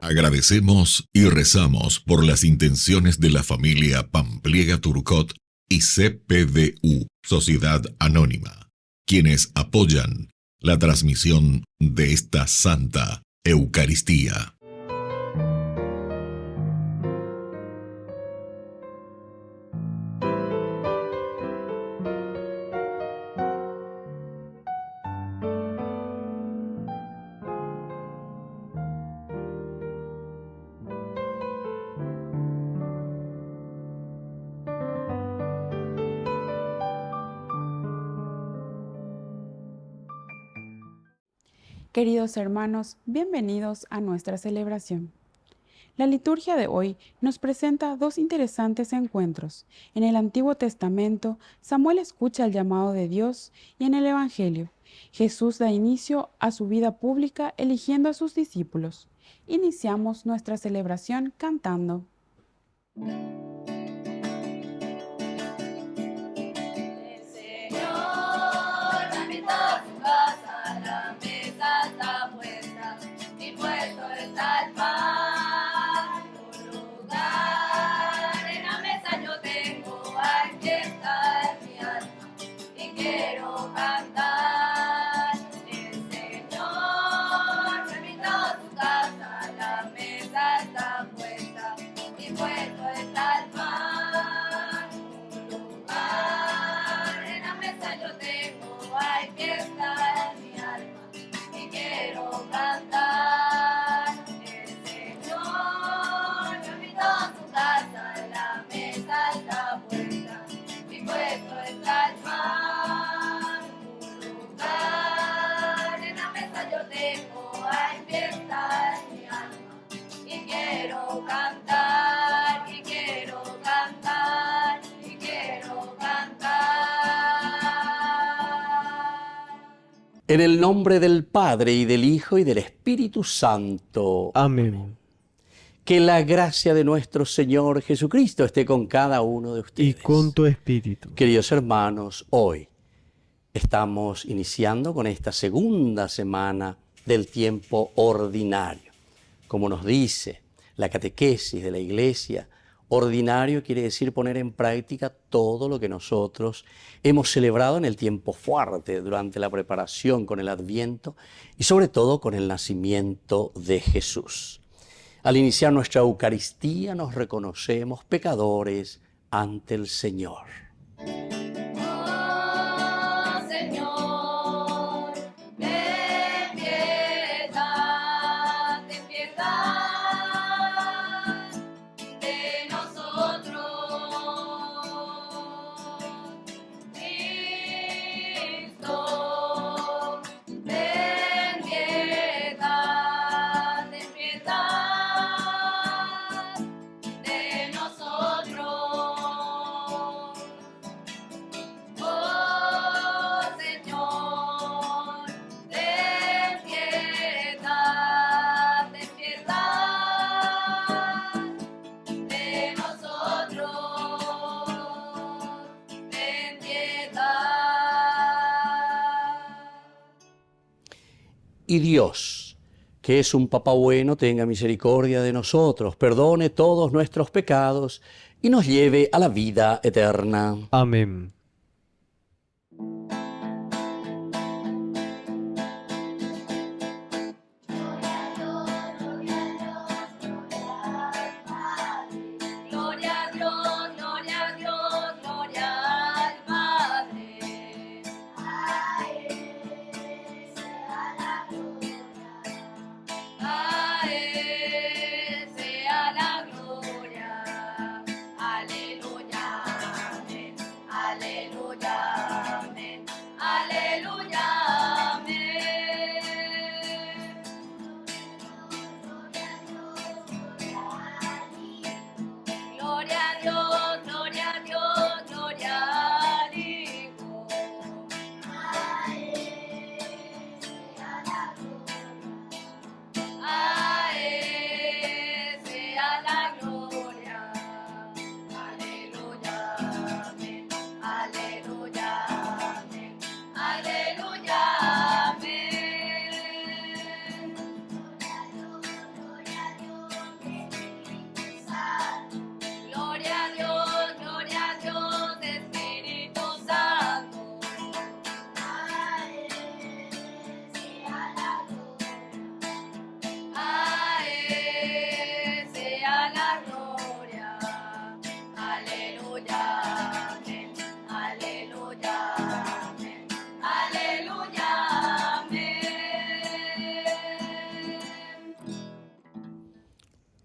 Agradecemos y rezamos por las intenciones de la familia Pampliega Turcot y CPDU, Sociedad Anónima, quienes apoyan la transmisión de esta Santa Eucaristía. Queridos hermanos, bienvenidos a nuestra celebración. La liturgia de hoy nos presenta dos interesantes encuentros. En el Antiguo Testamento, Samuel escucha el llamado de Dios y en el Evangelio, Jesús da inicio a su vida pública eligiendo a sus discípulos. Iniciamos nuestra celebración cantando. En el nombre del Padre, y del Hijo, y del Espíritu Santo. Amén. Que la gracia de nuestro Señor Jesucristo esté con cada uno de ustedes. Y con tu espíritu. Queridos hermanos, hoy estamos iniciando con esta segunda semana del tiempo ordinario. Como nos dice la catequesis de la Iglesia, ordinario quiere decir poner en práctica todo lo que nosotros hemos celebrado en el tiempo fuerte, durante la preparación con el Adviento y sobre todo con el nacimiento de Jesús. Al iniciar nuestra Eucaristía nos reconocemos pecadores ante el Señor. Y Dios, que es un Papá bueno, tenga misericordia de nosotros, perdone todos nuestros pecados y nos lleve a la vida eterna. Amén. Aleluya, amén, aleluya.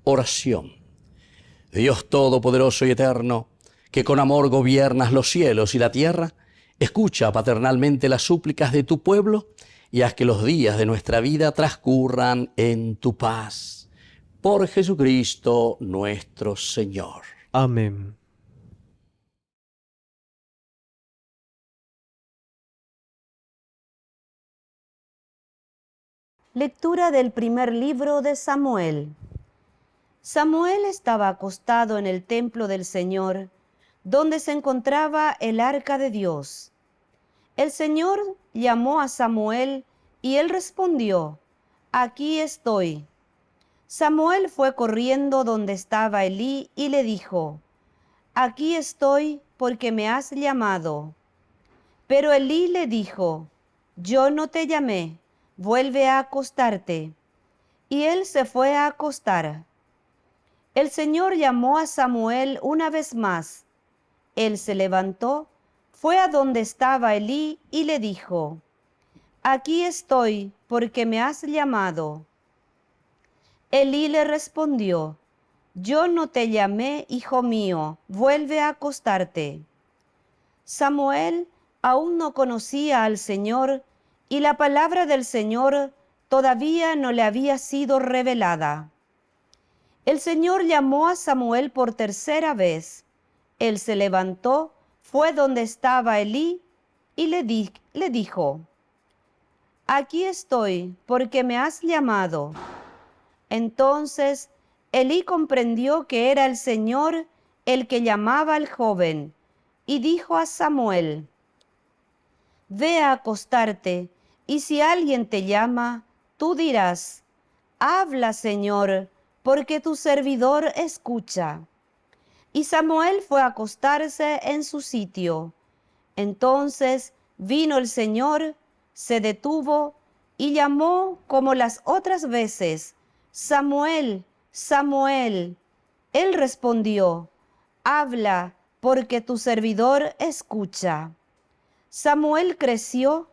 Oración. Dios Todopoderoso y Eterno, que con amor gobiernas los cielos y la tierra, escucha paternalmente las súplicas de tu pueblo y haz que los días de nuestra vida transcurran en tu paz. Por Jesucristo nuestro Señor. Amén. Lectura del primer libro de Samuel. Samuel estaba acostado en el templo del Señor, donde se encontraba el arca de Dios. El Señor llamó a Samuel y él respondió: «Aquí estoy». Samuel fue corriendo donde estaba Elí y le dijo: «Aquí estoy porque me has llamado». Pero Elí le dijo: «Yo no te llamé, vuelve a acostarte». Y él se fue a acostar. El Señor llamó a Samuel una vez más. Él se levantó, fue a donde estaba Elí y le dijo: «Aquí estoy porque me has llamado». Elí le respondió: «Yo no te llamé, hijo mío, vuelve a acostarte». Samuel aún no conocía al Señor y la palabra del Señor todavía no le había sido revelada. El Señor llamó a Samuel por tercera vez. Él se levantó, fue donde estaba Elí y le dijo: «Aquí estoy porque me has llamado». Entonces Elí comprendió que era el Señor el que llamaba al joven y dijo a Samuel: «Ve a acostarte, y si alguien te llama, tú dirás: habla, Señor, porque tu servidor escucha». Y Samuel fue a acostarse en su sitio. Entonces vino el Señor, se detuvo y llamó como las otras veces: «Samuel, Samuel». Él respondió: «Habla, porque tu servidor escucha». Samuel creció,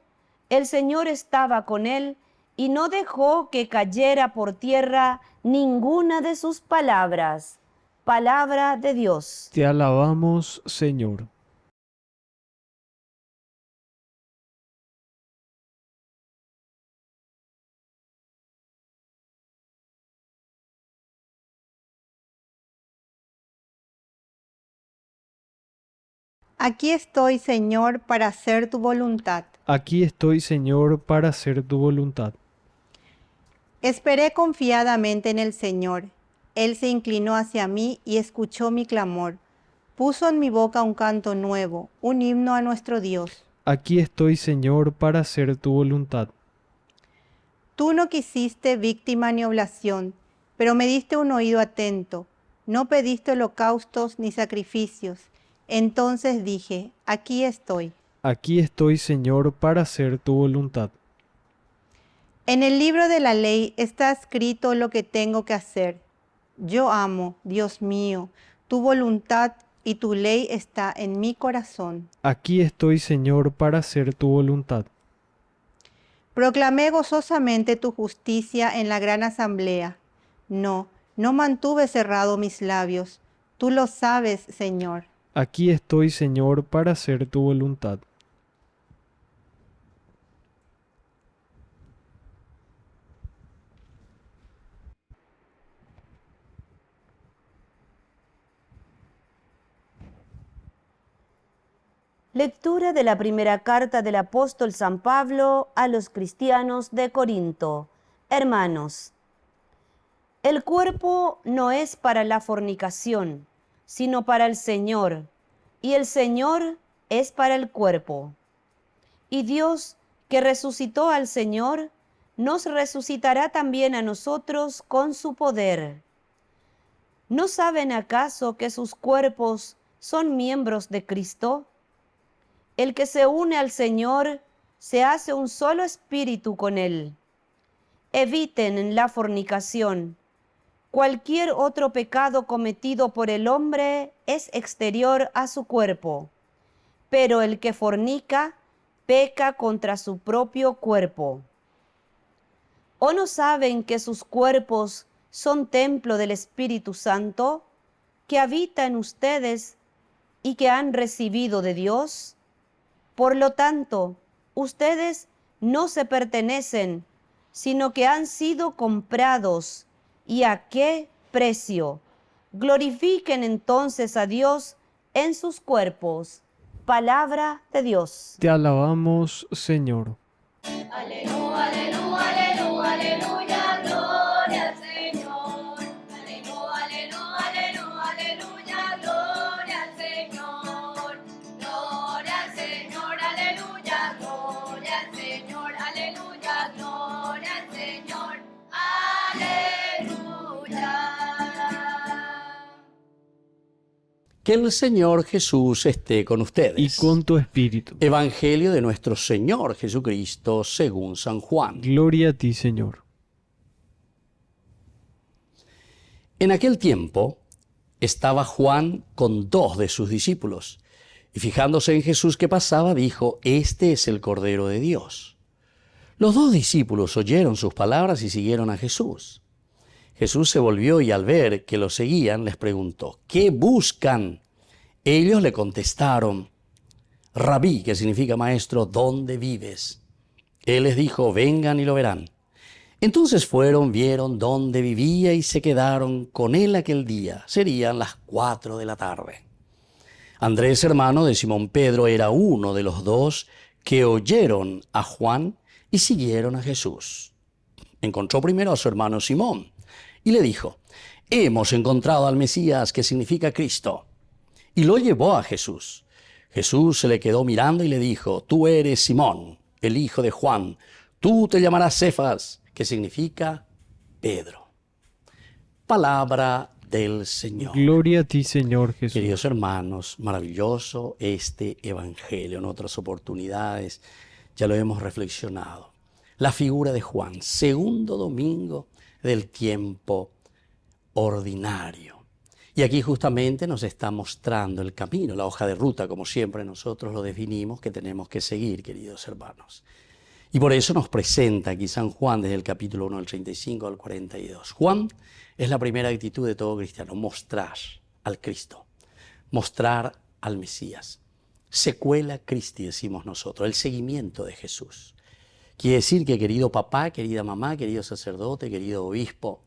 el Señor estaba con él y no dejó que cayera por tierra ninguna de sus palabras. Palabra de Dios. Te alabamos, Señor. Aquí estoy, Señor, para hacer tu voluntad. Aquí estoy, Señor, para hacer tu voluntad. Esperé confiadamente en el Señor. Él se inclinó hacia mí y escuchó mi clamor. Puso en mi boca un canto nuevo, un himno a nuestro Dios. Aquí estoy, Señor, para hacer tu voluntad. Tú no quisiste víctima ni oblación, pero me diste un oído atento. No pediste holocaustos ni sacrificios. Entonces dije: aquí estoy. Aquí estoy, Señor, para hacer tu voluntad. En el libro de la ley está escrito lo que tengo que hacer. Yo amo, Dios mío, tu voluntad y tu ley está en mi corazón. Aquí estoy, Señor, para hacer tu voluntad. Proclamé gozosamente tu justicia en la gran asamblea. No mantuve cerrado mis labios. Tú lo sabes, Señor. Aquí estoy, Señor, para hacer tu voluntad. Lectura de la primera carta del apóstol San Pablo a los cristianos de Corinto. Hermanos, el cuerpo no es para la fornicación, sino para el Señor, y el Señor es para el cuerpo. Y Dios, que resucitó al Señor, nos resucitará también a nosotros con su poder. ¿No saben acaso que sus cuerpos son miembros de Cristo? El que se une al Señor se hace un solo espíritu con Él. Eviten la fornicación. Cualquier otro pecado cometido por el hombre es exterior a su cuerpo, pero el que fornica peca contra su propio cuerpo. ¿O no saben que sus cuerpos son templo del Espíritu Santo, que habita en ustedes y que han recibido de Dios? Por lo tanto, ustedes no se pertenecen, sino que han sido comprados. ¿Y a qué precio? Glorifiquen entonces a Dios en sus cuerpos. Palabra de Dios. Te alabamos, Señor. Aleluya, aleluya, aleluya, aleluya, gloria al Señor. Aleluya, aleluya, aleluya, aleluya, gloria al Señor. Gloria al Señor, aleluya, gloria al Señor, aleluya, gloria al Señor, aleluya. Que el Señor Jesús esté con ustedes. Y con tu espíritu. Evangelio de nuestro Señor Jesucristo según San Juan. Gloria a ti, Señor. En aquel tiempo estaba Juan con 2 de sus discípulos, y fijándose en Jesús que pasaba, dijo: Este es el Cordero de Dios. Los 2 discípulos oyeron sus palabras y siguieron a Jesús. Jesús se volvió y al ver que lo seguían, les preguntó: ¿Qué buscan? Ellos le contestaron: Rabí, que significa maestro, ¿dónde vives? Él les dijo: Vengan y lo verán. Entonces fueron, vieron dónde vivía y se quedaron con él aquel día. Serían las 4 de la tarde. Andrés, hermano de Simón Pedro, era uno de los 2 que oyeron a Juan y siguieron a Jesús. Encontró primero a su hermano Simón y le dijo: Hemos encontrado al Mesías, que significa Cristo. Y lo llevó a Jesús. Jesús se le quedó mirando y le dijo: Tú eres Simón, el hijo de Juan. Tú te llamarás Cefas, que significa Pedro. Palabra del Señor. Gloria a ti, Señor Jesús. Queridos hermanos, maravilloso este evangelio. En otras oportunidades ya lo hemos reflexionado. La figura de Juan, segundo domingo del tiempo ordinario. Y aquí justamente nos está mostrando el camino, la hoja de ruta, como siempre nosotros lo definimos, que tenemos que seguir, queridos hermanos. Y por eso nos presenta aquí San Juan desde el capítulo 1 del 35 al 42. Juan es la primera actitud de todo cristiano: mostrar al Cristo, mostrar al Mesías. Secuela Christi, decimos nosotros, el seguimiento de Jesús. Quiere decir que, querido papá, querida mamá, querido sacerdote, querido obispo,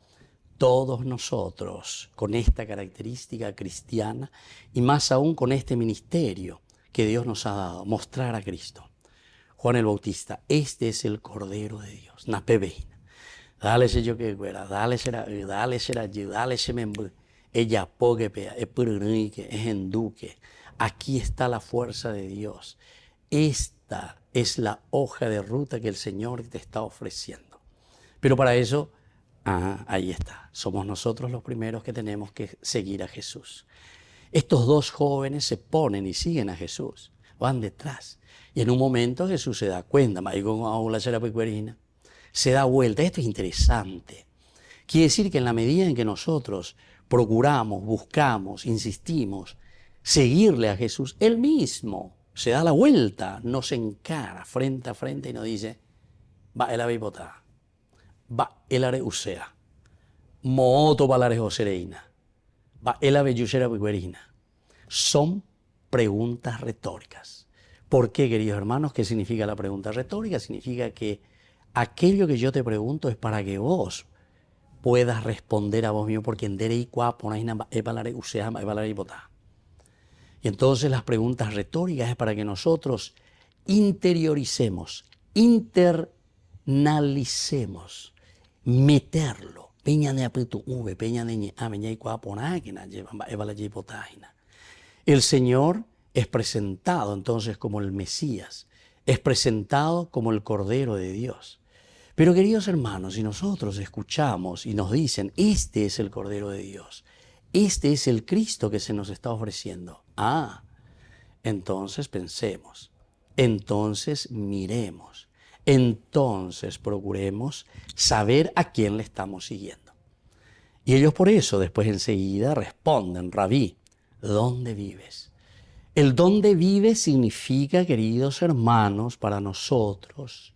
todos nosotros con esta característica cristiana y más aún con este ministerio que Dios nos ha dado, mostrar a Cristo. Juan el Bautista: este es el Cordero de Dios. Napebeina. Dale se yo que fuera, dale será yo, dale se me ella pogue pea, es purunique, es enduque. Aquí está la fuerza de Dios. Esta es la hoja de ruta que el Señor te está ofreciendo. Pero para eso, ahí está. Somos nosotros los primeros que tenemos que seguir a Jesús. Estos 2 jóvenes se ponen y siguen a Jesús, van detrás. Y en un momento Jesús se da cuenta, se da vuelta. Esto es interesante. Quiere decir que en la medida en que nosotros procuramos, buscamos, insistimos, seguirle a Jesús, Él mismo se da la vuelta, nos encara frente a frente y nos dice: va el abibotá, va el are usea, mooto balare josereina, va el abeyusera biguerina. Son preguntas retóricas. ¿Por qué, queridos hermanos? ¿Qué significa la pregunta retórica? Significa que aquello que yo te pregunto es para que vos puedas responder a vos mismo, porque en dere y cuaponaina ebalare usea ebalare ibotá. Y entonces las preguntas retóricas es para que nosotros interioricemos, internalicemos, meterlo. El Señor es presentado entonces como el Mesías, es presentado como el Cordero de Dios. Pero, queridos hermanos, si nosotros escuchamos y nos dicen: este es el Cordero de Dios, este es el Cristo que se nos está ofreciendo, entonces pensemos, entonces miremos, entonces procuremos saber a quién le estamos siguiendo. Y ellos por eso después enseguida responden: Rabí, ¿dónde vives? El dónde vives significa, queridos hermanos, para nosotros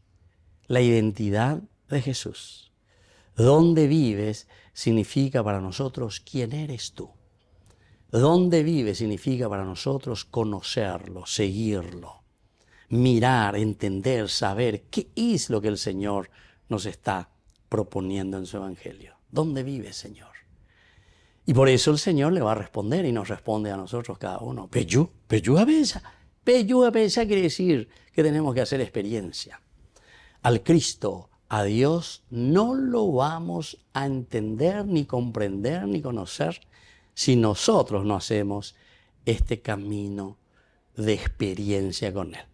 la identidad de Jesús. ¿Dónde vives? significa para nosotros quién eres tú. Dónde vive significa para nosotros conocerlo, seguirlo, mirar, entender, saber qué es lo que el Señor nos está proponiendo en su Evangelio. ¿Dónde vive, Señor? Y por eso el Señor le va a responder y nos responde a nosotros cada uno. Peyú a bella. Peyú a bella quiere decir que tenemos que hacer experiencia. Al Cristo, a Dios, no lo vamos a entender, ni comprender, ni conocer si nosotros no hacemos este camino de experiencia con Él.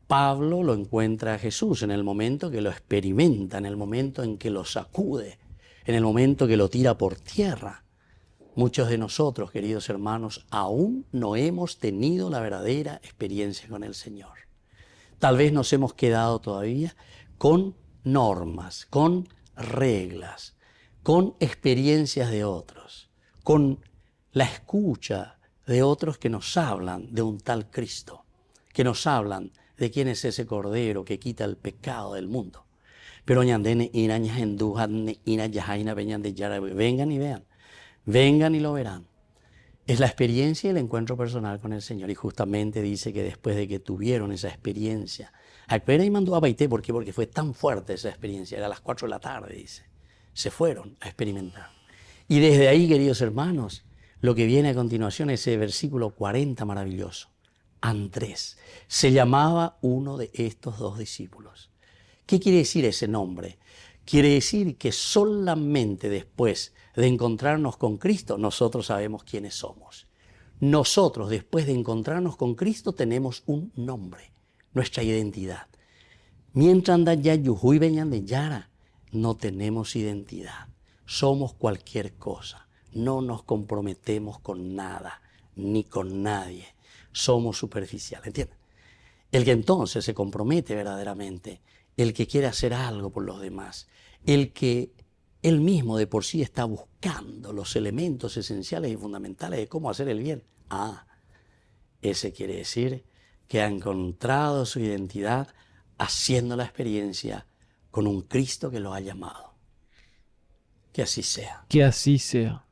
Pablo lo encuentra a Jesús en el momento que lo experimenta, en el momento en que lo sacude, en el momento que lo tira por tierra. Muchos de nosotros, queridos hermanos, aún no hemos tenido la verdadera experiencia con el Señor. Tal vez nos hemos quedado todavía con normas, con reglas, con experiencias de otros, con la escucha de otros que nos hablan de un tal Cristo, que nos hablan de quién es ese Cordero que quita el pecado del mundo. Pero vengan y vean, vengan y lo verán. Es la experiencia y el encuentro personal con el Señor. Y justamente dice que después de que tuvieron esa experiencia, y mandó a Baité, ¿por qué? Porque fue tan fuerte esa experiencia, era a las 4 de la tarde, dice. Se fueron a experimentar. Y desde ahí, queridos hermanos, lo que viene a continuación es ese versículo 40 maravilloso. Andrés se llamaba uno de estos dos discípulos. ¿Qué quiere decir ese nombre? Quiere decir que solamente después de encontrarnos con Cristo, nosotros sabemos quiénes somos. Nosotros, después de encontrarnos con Cristo, tenemos un nombre, nuestra identidad. Mientras anda ya Yujuy venían de Yara, no tenemos identidad. Somos cualquier cosa. No nos comprometemos con nada, ni con nadie. Somos superficiales, ¿entienden? El que entonces se compromete verdaderamente, el que quiere hacer algo por los demás, el que él mismo de por sí está buscando los elementos esenciales y fundamentales de cómo hacer el bien. Ese quiere decir que ha encontrado su identidad haciendo la experiencia con un Cristo que lo ha llamado. Que así sea. Que así sea.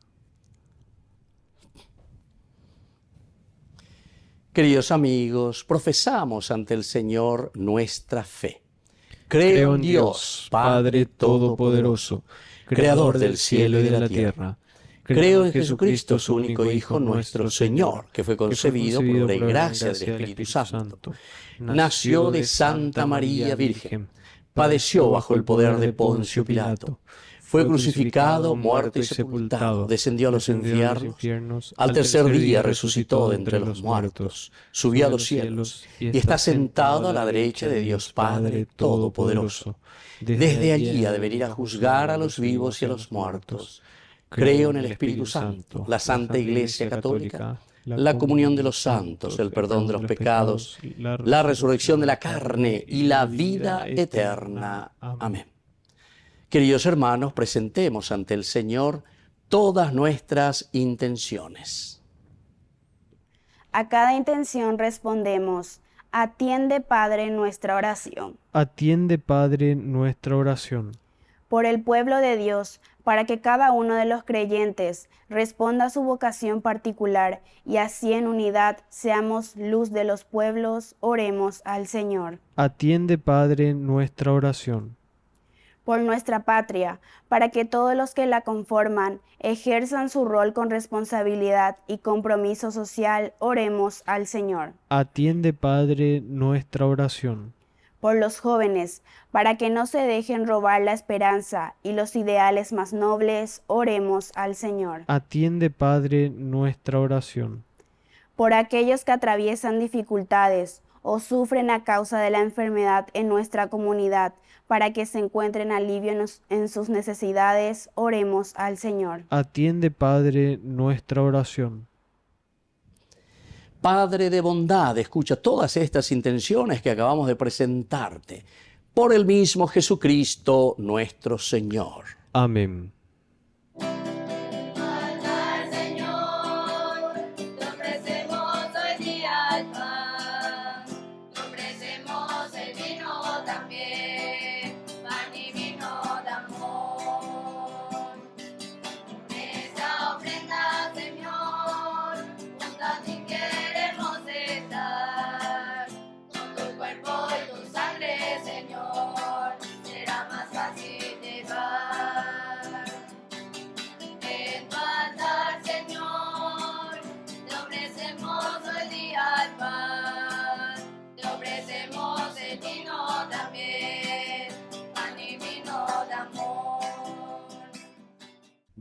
Queridos amigos, profesamos ante el Señor nuestra fe. Creo en Dios, Padre Todopoderoso, Creador del cielo y de la tierra. Creo en Jesucristo, su único Hijo, nuestro Señor, que fue concebido por obra y gracia del Espíritu Santo. Nació de Santa María Virgen, padeció bajo el poder de Poncio Pilato. Fue crucificado, muerto y sepultado, descendió a los infiernos, al tercer día resucitó de entre los muertos, subió a los cielos y está sentado a la derecha de Dios Padre Todopoderoso. Desde allí ha de venir a juzgar a los vivos y a los muertos. Creo en el Espíritu Santo, la Santa Iglesia Católica, la comunión de los santos, el perdón de los pecados, la resurrección de la carne y la vida eterna. Amén. Queridos hermanos, presentemos ante el Señor todas nuestras intenciones. A cada intención respondemos: atiende, Padre, nuestra oración. Atiende, Padre, nuestra oración. Por el pueblo de Dios, para que cada uno de los creyentes responda a su vocación particular y así en unidad seamos luz de los pueblos, oremos al Señor. Atiende, Padre, nuestra oración. Por nuestra patria, para que todos los que la conforman ejerzan su rol con responsabilidad y compromiso social, oremos al Señor. Atiende, Padre, nuestra oración. Por los jóvenes, para que no se dejen robar la esperanza y los ideales más nobles, oremos al Señor. Atiende, Padre, nuestra oración. Por aquellos que atraviesan dificultades o sufren a causa de la enfermedad en nuestra comunidad, para que se encuentren alivio en sus necesidades, oremos al Señor. Atiende, Padre, nuestra oración. Padre de bondad, escucha todas estas intenciones que acabamos de presentarte. Por el mismo Jesucristo nuestro Señor. Amén. Al Señor, te ofrecemos hoy día el pan, te ofrecemos el vino también, pan y vino de amor.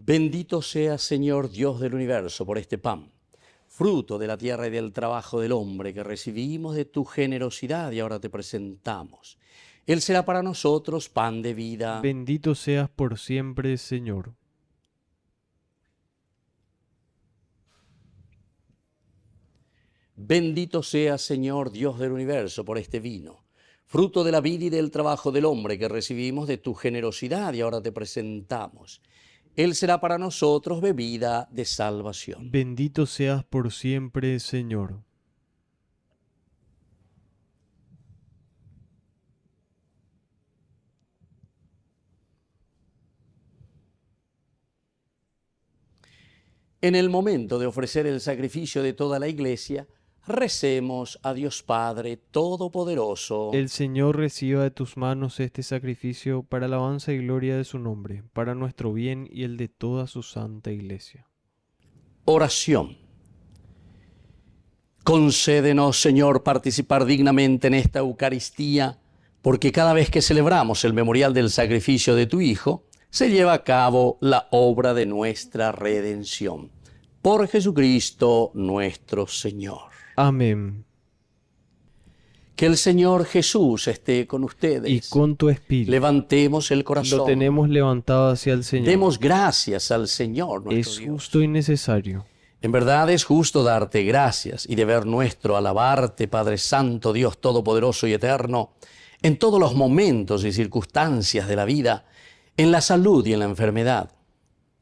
Bendito seas, Señor Dios del universo, por este pan, fruto de la tierra y del trabajo del hombre que recibimos de tu generosidad y ahora te presentamos. Él será para nosotros pan de vida. Bendito seas por siempre, Señor. Bendito seas, Señor Dios del universo, por este vino, fruto de la vida y del trabajo del hombre que recibimos de tu generosidad y ahora te presentamos. Él será para nosotros bebida de salvación. Bendito seas por siempre, Señor. En el momento de ofrecer el sacrificio de toda la iglesia, recemos a Dios Padre Todopoderoso. El Señor reciba de tus manos este sacrificio para alabanza y gloria de su nombre, para nuestro bien y el de toda su santa iglesia. Oración. Concédenos, Señor, participar dignamente en esta Eucaristía, porque cada vez que celebramos el memorial del sacrificio de tu Hijo, se lleva a cabo la obra de nuestra redención. Por Jesucristo nuestro Señor. Amén. Que el Señor Jesús esté con ustedes. Y con tu espíritu. Levantemos el corazón. Lo tenemos levantado hacia el Señor. Demos gracias al Señor nuestro Es Dios. justo y necesario. En verdad es justo darte gracias y deber nuestro alabarte, Padre Santo, Dios Todopoderoso y Eterno, en todos los momentos y circunstancias de la vida, en la salud y en la enfermedad,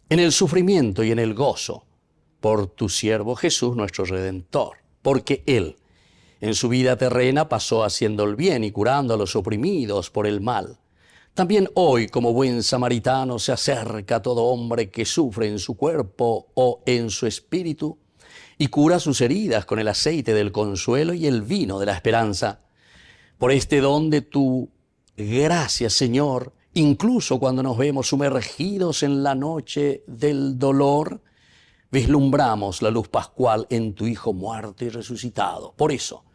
en el sufrimiento y en el gozo, por tu siervo Jesús nuestro Redentor, porque Él, en su vida terrena, pasó haciendo el bien y curando a los oprimidos por el mal. También hoy, como buen samaritano, se acerca a todo hombre que sufre en su cuerpo o en su espíritu y cura sus heridas con el aceite del consuelo y el vino de la esperanza. Por este don de tu gracia, Señor, incluso cuando nos vemos sumergidos en la noche del dolor, vislumbramos la luz pascual en tu Hijo muerto y resucitado. Por eso,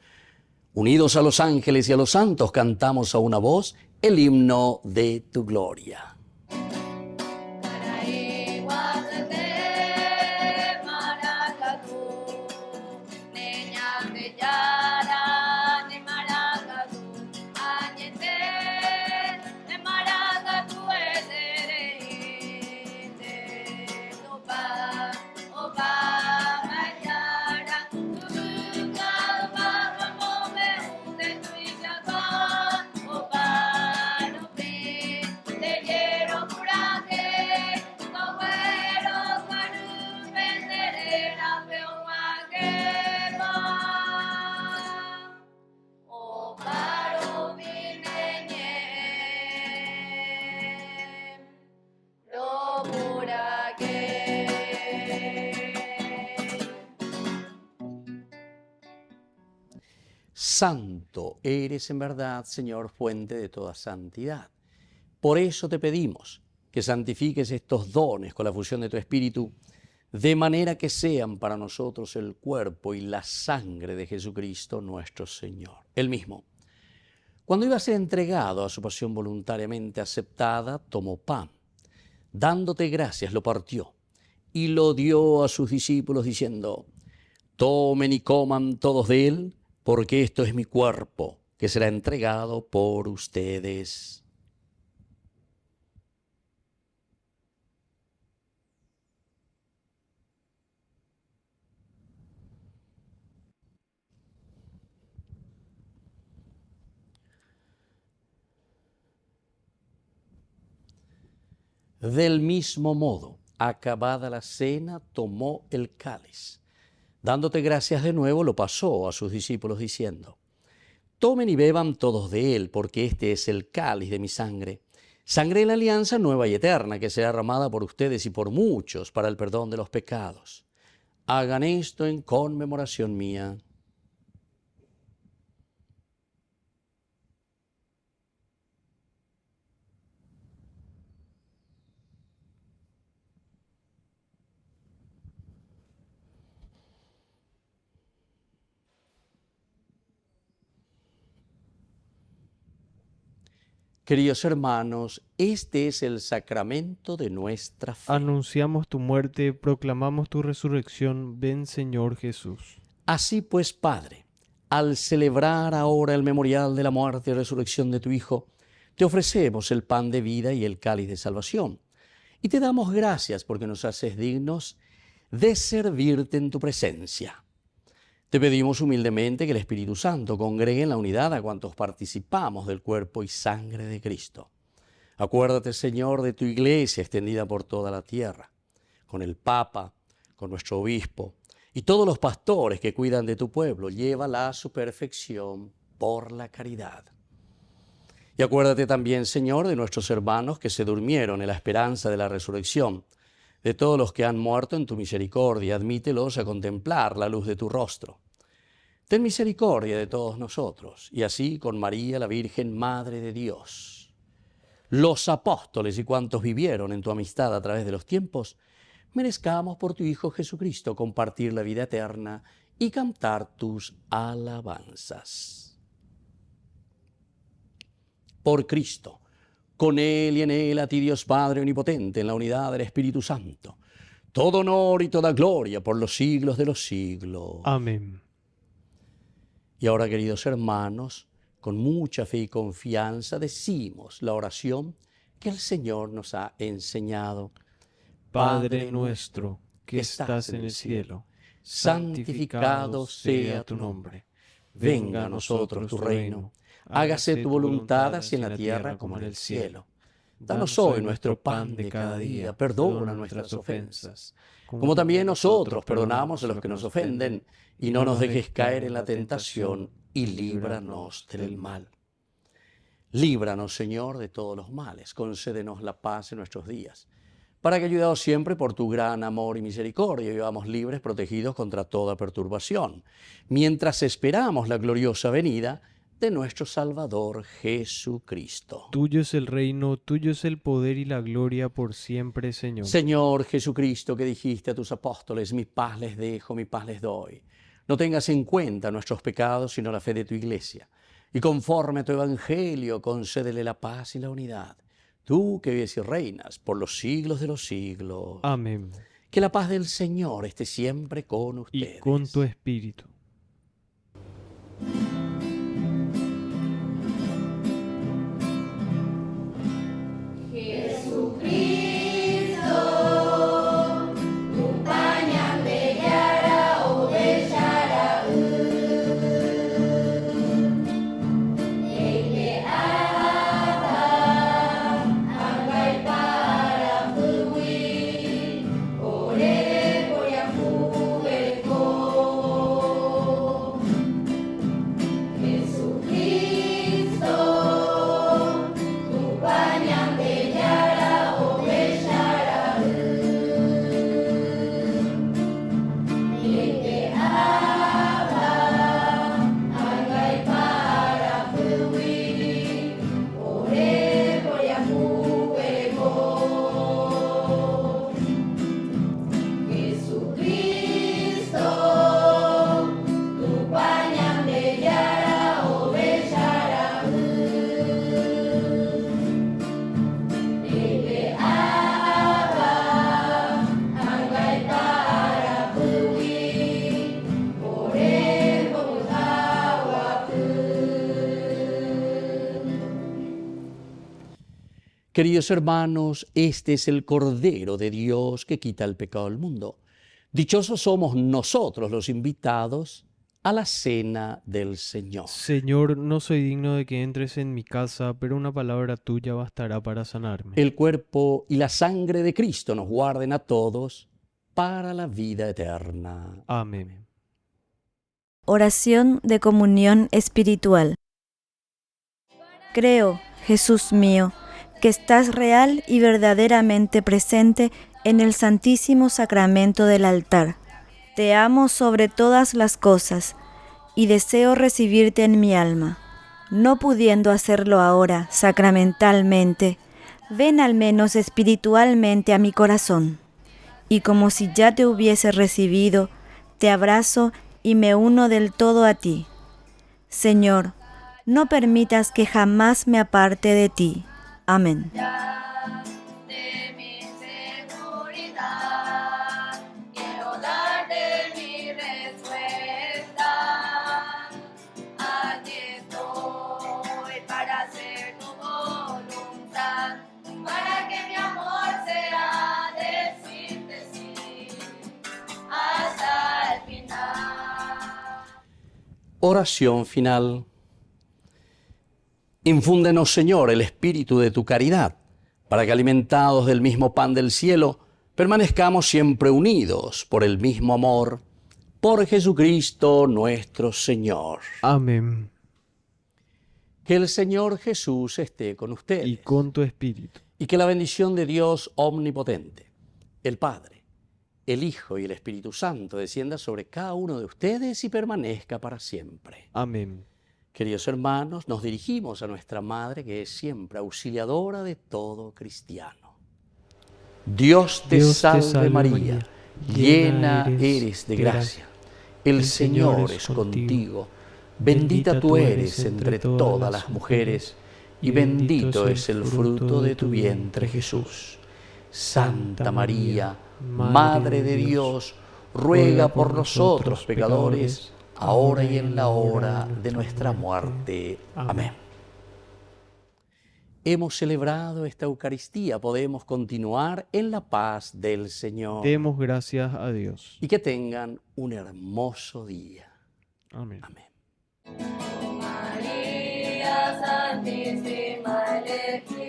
unidos a los ángeles y a los santos, cantamos a una voz el himno de tu gloria. Santo eres en verdad, Señor, fuente de toda santidad. Por eso te pedimos que santifiques estos dones con la fusión de tu Espíritu, de manera que sean para nosotros el cuerpo y la sangre de Jesucristo nuestro Señor. Él mismo, cuando iba a ser entregado a su pasión voluntariamente aceptada, tomó pan. Dándote gracias, lo partió y lo dio a sus discípulos diciendo: tomen y coman todos de él, porque esto es mi cuerpo, que será entregado por ustedes. Del mismo modo, acabada la cena, tomó el cáliz. Dándote gracias de nuevo, lo pasó a sus discípulos diciendo: tomen y beban todos de él, porque este es el cáliz de mi sangre, sangre de la alianza nueva y eterna, que será derramada por ustedes y por muchos para el perdón de los pecados. Hagan esto en conmemoración mía. Queridos hermanos, este es el sacramento de nuestra fe. Anunciamos tu muerte, proclamamos tu resurrección. Ven, Señor Jesús. Así pues, Padre, al celebrar ahora el memorial de la muerte y resurrección de tu Hijo, te ofrecemos el pan de vida y el cáliz de salvación. Y te damos gracias porque nos haces dignos de servirte en tu presencia. Te pedimos humildemente que el Espíritu Santo congregue en la unidad a cuantos participamos del cuerpo y sangre de Cristo. Acuérdate, Señor, de tu iglesia extendida por toda la tierra, con el Papa, con nuestro obispo y todos los pastores que cuidan de tu pueblo. Llévala a su perfección por la caridad. Y acuérdate también, Señor, de nuestros hermanos que se durmieron en la esperanza de la resurrección, de todos los que han muerto en tu misericordia. Admítelos a contemplar la luz de tu rostro. Ten misericordia de todos nosotros, y así con María, la Virgen Madre de Dios, los apóstoles y cuantos vivieron en tu amistad a través de los tiempos, merezcamos por tu Hijo Jesucristo compartir la vida eterna y cantar tus alabanzas. Por Cristo, con Él y en Él, a ti Dios Padre Omnipotente, en la unidad del Espíritu Santo, todo honor y toda gloria por los siglos de los siglos. Amén. Y ahora, queridos hermanos, con mucha fe y confianza decimos la oración que el Señor nos ha enseñado. Padre nuestro, que estás en el cielo, santificado sea tu nombre. Venga a nosotros tu reino. Hágase tu voluntad así en la tierra como en el cielo. Danos hoy nuestro pan de cada día. Perdona nuestras ofensas, como también nosotros perdonamos a los que nos ofenden. Y no nos dejes caer en la tentación, y líbranos del mal. Líbranos, Señor, de todos los males. Concédenos la paz en nuestros días, para que, ayudados siempre por tu gran amor y misericordia, vivamos libres, protegidos contra toda perturbación, mientras esperamos la gloriosa venida de nuestro Salvador Jesucristo. Tuyo es el reino, tuyo es el poder y la gloria por siempre, Señor. Señor Jesucristo, que dijiste a tus apóstoles, mi paz les dejo, mi paz les doy. No tengas en cuenta nuestros pecados, sino la fe de tu iglesia. Y conforme a tu evangelio, concédele la paz y la unidad. Tú que vives y reinas por los siglos de los siglos. Amén. Que la paz del Señor esté siempre con ustedes. Y con tu espíritu. Queridos hermanos, este es el Cordero de Dios que quita el pecado del mundo. Dichosos somos nosotros los invitados a la cena del Señor. Señor, no soy digno de que entres en mi casa, pero una palabra tuya bastará para sanarme. El cuerpo y la sangre de Cristo nos guarden a todos para la vida eterna. Amén. Oración de comunión espiritual. Creo, Jesús mío, que estás real y verdaderamente presente en el Santísimo Sacramento del altar. Te amo sobre todas las cosas y deseo recibirte en mi alma. No pudiendo hacerlo ahora sacramentalmente, ven al menos espiritualmente a mi corazón. Y como si ya te hubiese recibido, te abrazo y me uno del todo a ti. Señor, no permitas que jamás me aparte de ti. Amén. De mi seguridad, quiero darte mi respuesta. Aquí estoy para hacer tu voluntad, para que mi amor sea decirte sí hasta el final. Oración final. Infúndenos, Señor, el espíritu de tu caridad, para que, alimentados del mismo pan del cielo, permanezcamos siempre unidos por el mismo amor, por Jesucristo nuestro Señor. Amén. Que el Señor Jesús esté con ustedes. Y con tu espíritu. Y que la bendición de Dios omnipotente, el Padre, el Hijo y el Espíritu Santo descienda sobre cada uno de ustedes y permanezca para siempre. Amén. Queridos hermanos, nos dirigimos a nuestra Madre, que es siempre auxiliadora de todo cristiano. Dios te salve María, llena eres de gracia. El Señor es contigo. Bendita tú eres entre todas las mujeres, y bendito es el fruto de tu vientre, Jesús. Santa María, Madre de Dios, ruega por nosotros pecadores, ahora y en la hora de nuestra muerte. Amén. Hemos celebrado esta Eucaristía, podemos continuar en la paz del Señor. Demos gracias a Dios. Y que tengan un hermoso día. Amén. Amén. María Santísima elegida.